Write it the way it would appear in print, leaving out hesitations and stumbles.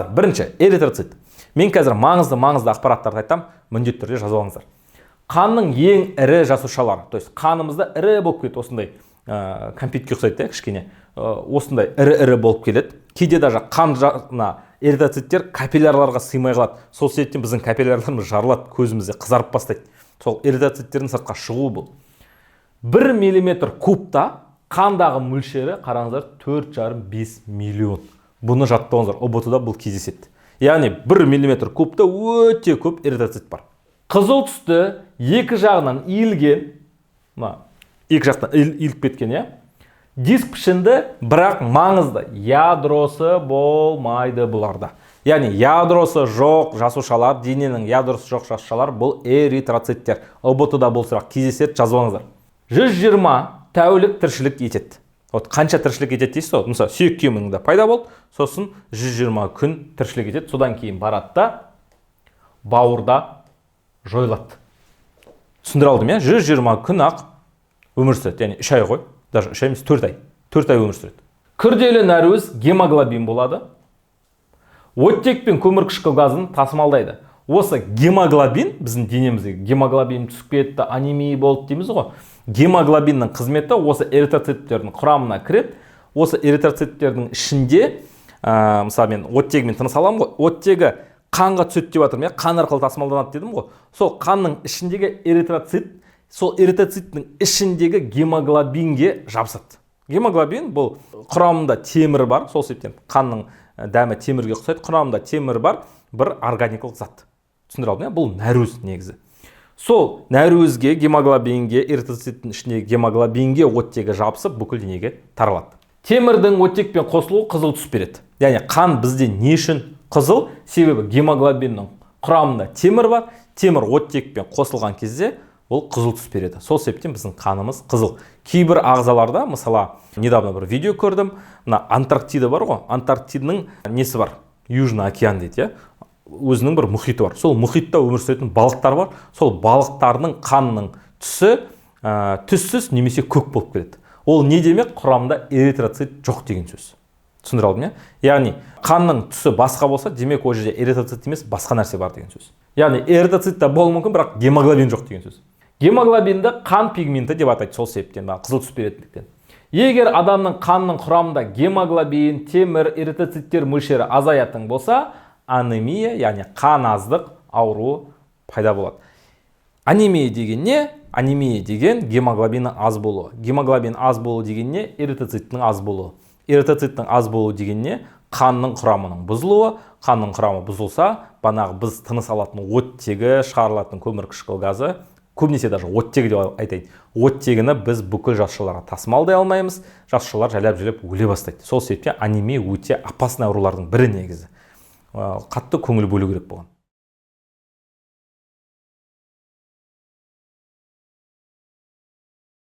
қараңыздар, бірінші эритроцит. Мен қазір маңызды ақпараттарды айтам, міндетті түрде жазып алыңыздар. Қанның ең ірі жасушалары, то есть қанымызда ірі болып кетеді, осындай компьютерге ұқсайды, кішкене осындай ірі болып келеді. Кейде даже қан эритроциттер капиллярларға сыймай қалады. Сол себептен біздің капиллярларымыз жарылады, көзімізде қызарып бастайды. Сол эритроциттердің сыртқа шығуы бұл. 1 миллиметр кубта қандағы мөлшері қараңыздар 4,5-5 миллион. Бұны жаттауыңыздар, ОБТ-да бұл кездеседі. Яғни 1 миллиметр кубта өте көп эритроцит бар. Қызыл түсті екі жағынан иілген, екі жақтан иіліп кеткен, диск пішінді, бірақ маңызды ядросы болмайды бұларда. Яғни ядросы жоқ жасушалар, дененің ядросы жоқ жасушалар бұл эритроциттер. ОБТ-да бұл сұрақ кездеседі, жазып алыңыздар. 120 тәулік тіршілік етеді. Қанша тіршілік етеді дейсіз, мысалы сүйек кемігінде пайда болды, сосын 120 күн тіршілік етеді, содан кейін барады да бауырда жойылады. Түсіндіре алдым, 120 күн ақ өмір сүреді, яғни 3 ай ғой, даже 3 ай емес 4 ай. 4 ай өмір сүреді. Күрделі нәруыз гемоглобин болады. Оттек пен көмірқышқыл газын тасымалдайды. Осы гемоглобин, біздің денеміздегі гемоглобин түсіп кетті, анемия болды дейміз ғой. Гемоглобиннің қызметі осы эритроциттердің құрамына кіреді. Осы эритроциттердің ішінде, мысалы мен оттегімен тыныс аламын ғой, оттегі қанға түседі деп жатырмын, қан арқылы тасымалданады дедім ғой. Сол қанның ішіндегі эритроцит, сол эритроциттің ішіндегі гемоглобинге жабысады. Гемоглобин бұл құрамында темір бар, сол себептен қанның дәмі темірге ұқсайды, құрамында темір бар, бір органикалық зат. Түсіндіре алдым, бұл нәруыз негізі. Сол нәруізге, гемоглобинге, эритроциттің ішіндегі гемоглобинге оттегі жабысып, бүкіл денеге таралады. Темірдің оттекпен қосылуы қызыл түс береді. Яғни қан бізде не үшін қызыл? Себебі гемоглобиннің құрамында темір бар, темір оттекпен қосылған кезде ол қызыл түс береді. Сол себептен біздің қанымыз қызыл. Кейбір ағзаларда, мысалы, недавно бір видео көрдім, Антарктида бар ғой, Антарктиданың несі бар? Южный океан дейді, өзінің бір мұхиты бар. Сол мұхитта өмір сүретін балықтар бар. Сол балықтардың қанның түсі түссіз немесе көк болып келеді. Ол не демек? Құрамында эритроцит жоқ деген сөз. Түсіндіре алдым, яғни қанның түсі басқа болса, демек ол жерде эритроцит емес, басқа нәрсе бар деген сөз. Яғни эритроцит та болуы мүмкін, бірақ гемоглобин жоқ деген сөз. Гемоглобинді қан пигменті деп атайды, сол себептен, қызыл түс беретіндіктен. Егер адамның қанның құрамында гемоглобин, темір, эритроциттер мөлшері азаятын болса, анемия, яғни қан аздық ауруы пайда болады. Анемия деген не? Анемия деген гемоглобиннің аз болуы. Гемоглобин аз болуы деген не? Эритроциттің аз болуы. Эритроциттің аз болуы деген не? Қанның құрамының бұзылуы. Қанның құрамы бұзылса, банағы біз тыныс алатын оттегі, шығарылатын көмірқышқыл газы, көбінесе даже оттегі деп айтайын. Оттегіні біз бүкіл жасушаларға тасымалдай алмаймыз, жасушалар жайлап-жайлап өле бастайды. Сол себептен анемия өте опасный аурулардың бірі негізі. Қатты көңіл бөлу керек болған.